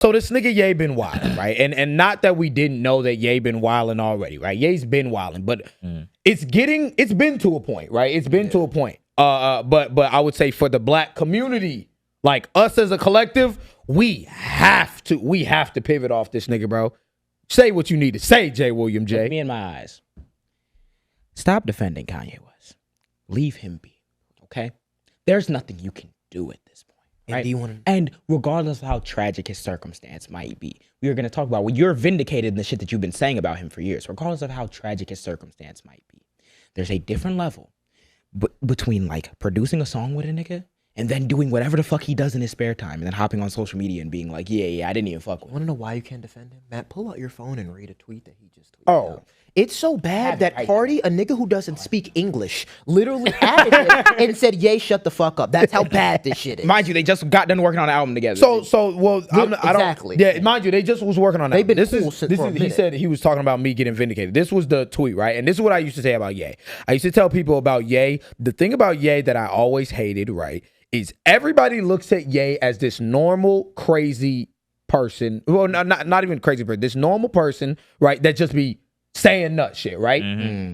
So this nigga Ye been wilding, right? And not that we didn't know that Ye been wilding already, right? Ye's been wilding, but it's been to a point, right? It's been to a point. But I would say for the black community, like us as a collective, we have to pivot off this nigga, bro. Say what you need to say, J. William J. Look me in my eyes. Stop defending Kanye West. Leave him be. Okay? There's nothing you can do at this point. Right? And regardless of how tragic his circumstance might be, we are going to talk about when you're vindicated in the shit that you've been saying about him for years, regardless of how tragic his circumstance might be. There's a different level between like producing a song with a nigga and then doing whatever the fuck he does in his spare time and then hopping on social media and being like, yeah, I didn't even fuck with him. Want to know why you can't defend him? Matt, pull out your phone and read a tweet that he just tweeted out. It's so bad that Cardi, a nigga who doesn't speak English, literally added him and said, "Yay, shut the fuck up." That's how bad this shit is. Mind you, they just got done working on an album together. Exactly. Yeah, mind you, they just was working on that. They've been cool since for a minute. He said he was talking about me getting vindicated. This was the tweet, right? And this is what I used to say about Ye. I used to tell people about Ye. The thing about Ye that I always hated, right, is everybody looks at Ye as this normal, crazy person. Well, not even crazy person. This normal person, right, that just be saying nut shit, right?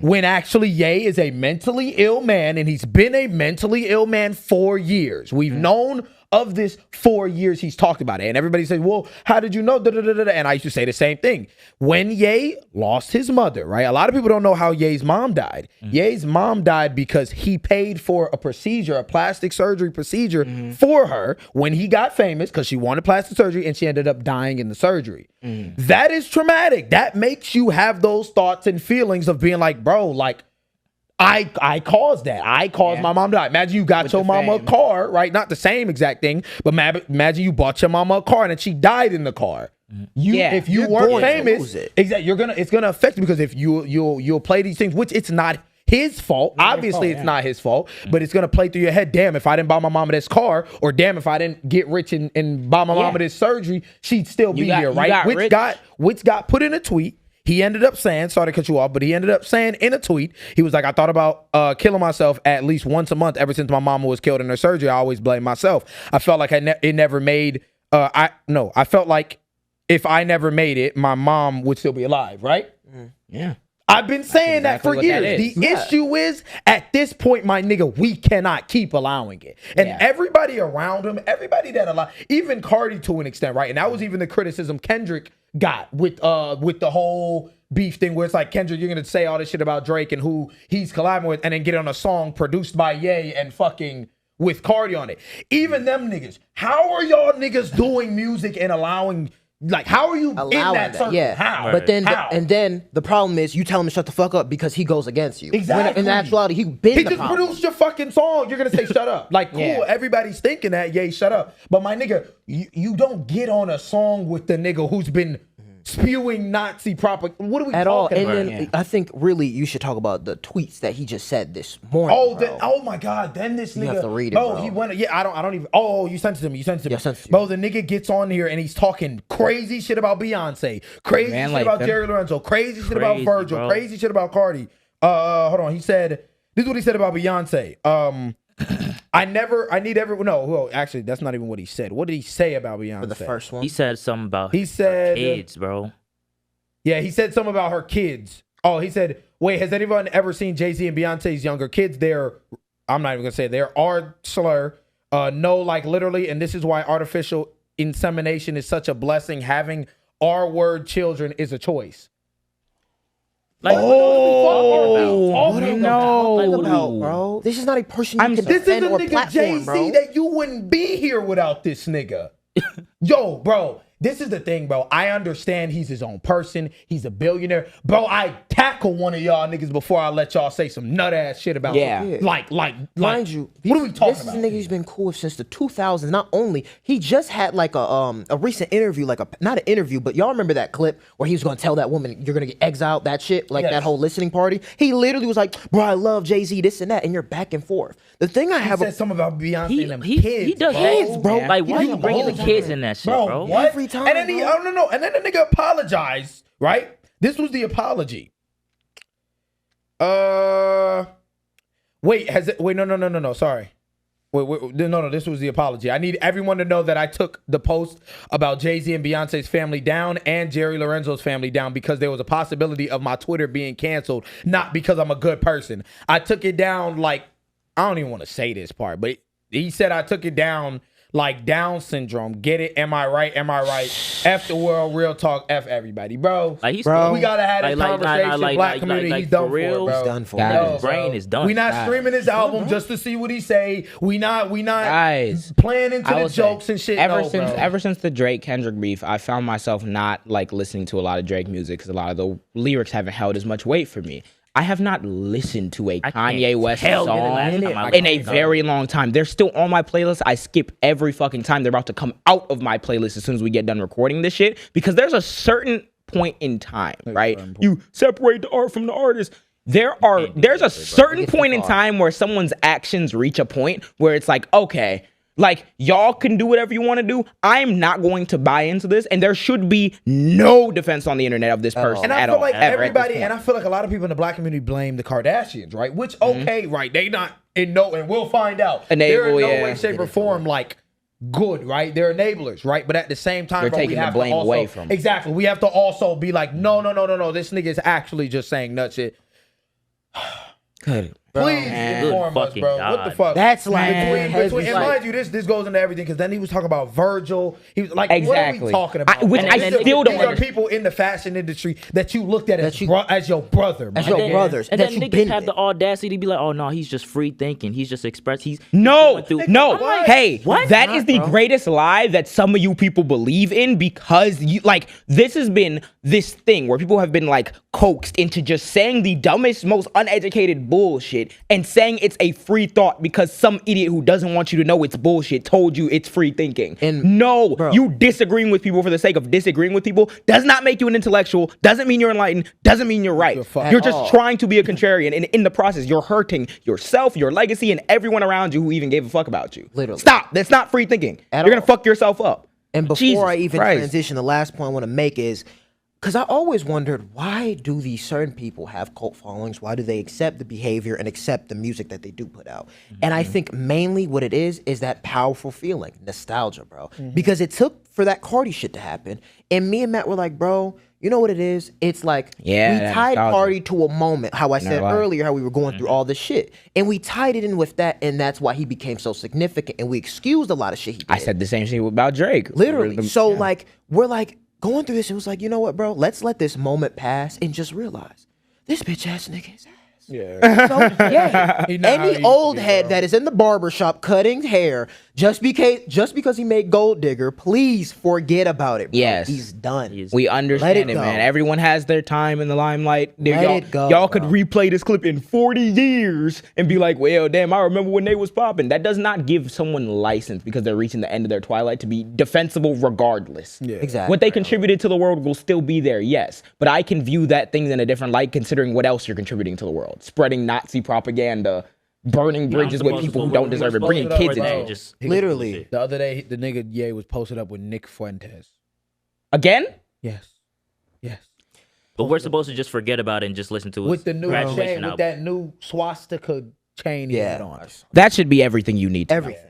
When actually Ye is a mentally ill man, and he's been a mentally ill man for years. We've known of this for years. He's talked about it. And everybody says, well, how did you know? And I used to say the same thing. When Ye lost his mother, right? A lot of people don't know how Ye's mom died. Ye's mom died because he paid for a procedure, a plastic surgery procedure for her when he got famous because she wanted plastic surgery and she ended up dying in the surgery. That is traumatic. That makes you have those thoughts and feelings of being like, bro, like, I caused that. I caused my mom to die. Imagine you got your mama a car, right? Not the same exact thing, but imagine you bought your mama a car and then she died in the car. If you weren't famous, exactly, it's gonna affect you because if you'll play these things, which it's not his fault. Obviously, it's not his fault, but it's gonna play through your head. Damn, if I didn't buy my mama this car, or damn, if I didn't get rich and buy my mama this surgery, she'd still be here, right? Which got put in a tweet. He ended up saying, sorry to cut you off, but he ended up saying in a tweet, he was like, I thought about killing myself at least once a month ever since my mama was killed in her surgery. I always blame myself. I felt like it never made, I felt like if I never made it, my mom would still be alive, right? Yeah. I've been saying that for years. The issue is, at this point, my nigga, we cannot keep allowing it. And everybody around him, everybody that allowed, even Cardi to an extent, right? And that was even the criticism Kendrick got with the whole beef thing, where it's like, Kendrick, you're gonna say all this shit about Drake and who he's collabing with, and then get on a song produced by Ye and fucking with Cardi on it. Even them niggas, how are y'all niggas doing music and allowing? Like, how are you in that circle? Yeah. How? But then, then the problem is you tell him to shut the fuck up because he goes against you. Exactly. When in actuality, he just produced your fucking song. You're gonna say shut up. Like, cool. Everybody's thinking that. Yay, shut up. But my nigga, you don't get on a song with the nigga who's been spewing Nazi propaganda. What are we talking about? And then I think really you should talk about the tweets that he just said this morning. Oh my God! Then this nigga. You have to read it, bro. He went. Yeah, I don't even. Oh, you sent it to me. Bro, the nigga gets on here and he's talking crazy shit about Beyonce, crazy shit about Jerry Lorenzo, crazy shit about Virgil, bro. Crazy shit about Cardi. Hold on. He said this is what he said about Beyonce. Actually, that's not even what he said. What did he say about Beyonce? For the first one? He said something about her kids, bro. Yeah, he said something about her kids. Oh, he said, wait, has anyone ever seen Jay-Z and Beyonce's younger kids? I'm not even going to say they're R-slur. No, like literally, and this is why artificial insemination is such a blessing. Having R-word children is a choice. Like, what are we talking about, bro? This is not a person you can defend or platform, This is a nigga Jay-Z that you wouldn't be here without this nigga. Yo, bro, this is the thing, bro. I understand he's his own person. He's a billionaire. Bro, I tackle one of y'all niggas before I let y'all say some nut ass shit about him. Like, mind you, what are we talking about? This is a nigga who's been cool since the 2000s. Not only, he just had like a recent interview, not an interview, but y'all remember that clip where he was gonna tell that woman, you're gonna get exiled, that shit, like that whole listening party. He literally was like, bro, I love Jay-Z, this and that, and you're back and forth. The thing I have, he said something about Beyonce and them kids. He does kids, bro. Like, why are you bringing the kids in that shit, bro? What? Every time, and then and then the nigga apologized, right? This was the apology. No, sorry. No, this was the apology. I need everyone to know that I took the post about Jay-Z and Beyonce's family down and Jerry Lorenzo's family down because there was a possibility of my Twitter being canceled, not because I'm a good person. I took it down like, I don't even want to say this part, but he said I took it down like Down syndrome. Get it? Am I right? Am I right? F the world, real talk, F everybody. Bro, we gotta have this conversation. Black community, he's done for it, bro. He's done for it. His brain is done. We not streaming his album just to see what he say. We not playing into the jokes and shit. Ever since the Drake Kendrick beef, I found myself not like listening to a lot of Drake music because a lot of the lyrics haven't held as much weight for me. I have not listened to a Kanye West song in a very long time. They're still on my playlist. I skip every fucking time. They're about to come out of my playlist as soon as we get done recording this shit because there's a certain point in time, right? You separate the art from the artist. There's a certain point in time where someone's actions reach a point where it's like, okay, like, y'all can do whatever you want to do. I'm not going to buy into this. And there should be no defense on the internet of this person and I at feel all. Like everybody, and I feel like a lot of people in the black community blame the Kardashians, right? Which, okay, right. They not and we'll find out. They're in no way, shape, or form like good, right? They're enablers, right? But at the same time, they're taking the blame away from. Exactly. We have to also be like, no. This nigga is actually just saying nut shit. Good. Please inform us, bro. God. What the fuck? That's like, and mind you, this goes into everything because then he was talking about Virgil. He was like, exactly. What are we talking about? I still don't. These are people in the fashion industry that you looked at as your brother, as your brothers, and then niggas have the audacity to be like, oh no, he's just free thinking. He's just expressing. No. Like, hey, what? That is the greatest lie that some of you people believe in because you like this has been this thing where people have been like coaxed into just saying the dumbest, most uneducated bullshit and saying it's a free thought because some idiot who doesn't want you to know it's bullshit told you it's free thinking. And you disagreeing with people for the sake of disagreeing with people does not make you an intellectual, doesn't mean you're enlightened, doesn't mean you're right. You're just trying to be a contrarian, and in the process, you're hurting yourself, your legacy, and everyone around you who even gave a fuck about you. Literally. Stop. That's not free thinking. You're going to fuck yourself up. And before I even transition, the last point I want to make is, because I always wondered, why do these certain people have cult followings? Why do they accept the behavior and accept the music that they do put out? And I think mainly what it is that powerful feeling, nostalgia, bro. Because it took for that Cardi shit to happen. And me and Matt were like, bro, you know what it is? It's like we tied Cardi to a moment, how I said earlier, how we were going through all this shit. And we tied it in with that, and that's why he became so significant. And we excused a lot of shit he did. I said the same thing about Drake. Literally. So like, we're like, going through this, it was like, you know what, bro? Let's let this moment pass and just realize this bitch ass nigga is ass. Yeah. So, any old head that is in the barbershop cutting hair just because he made Gold Digger, please forget about it, bro. Yes. He's done. We understand it, man. Everyone has their time in the limelight. Y'all could replay this clip in 40 years and be like, well, damn, I remember when they was popping. That does not give someone license because they're reaching the end of their twilight to be defensible regardless. Yeah. Exactly. What they contributed to the world will still be there, yes. But I can view that thing in a different light considering what else you're contributing to the world. Spreading Nazi propaganda, burning bridges with people who don't deserve it, bringing kids into it. Literally. The other day, the nigga Ye was posted up with Nick Fuentes. Again? Yes. But we're supposed to just forget about it and just listen to it. With the new chain, with that new swastika chain he had on. That should be everything you need to know.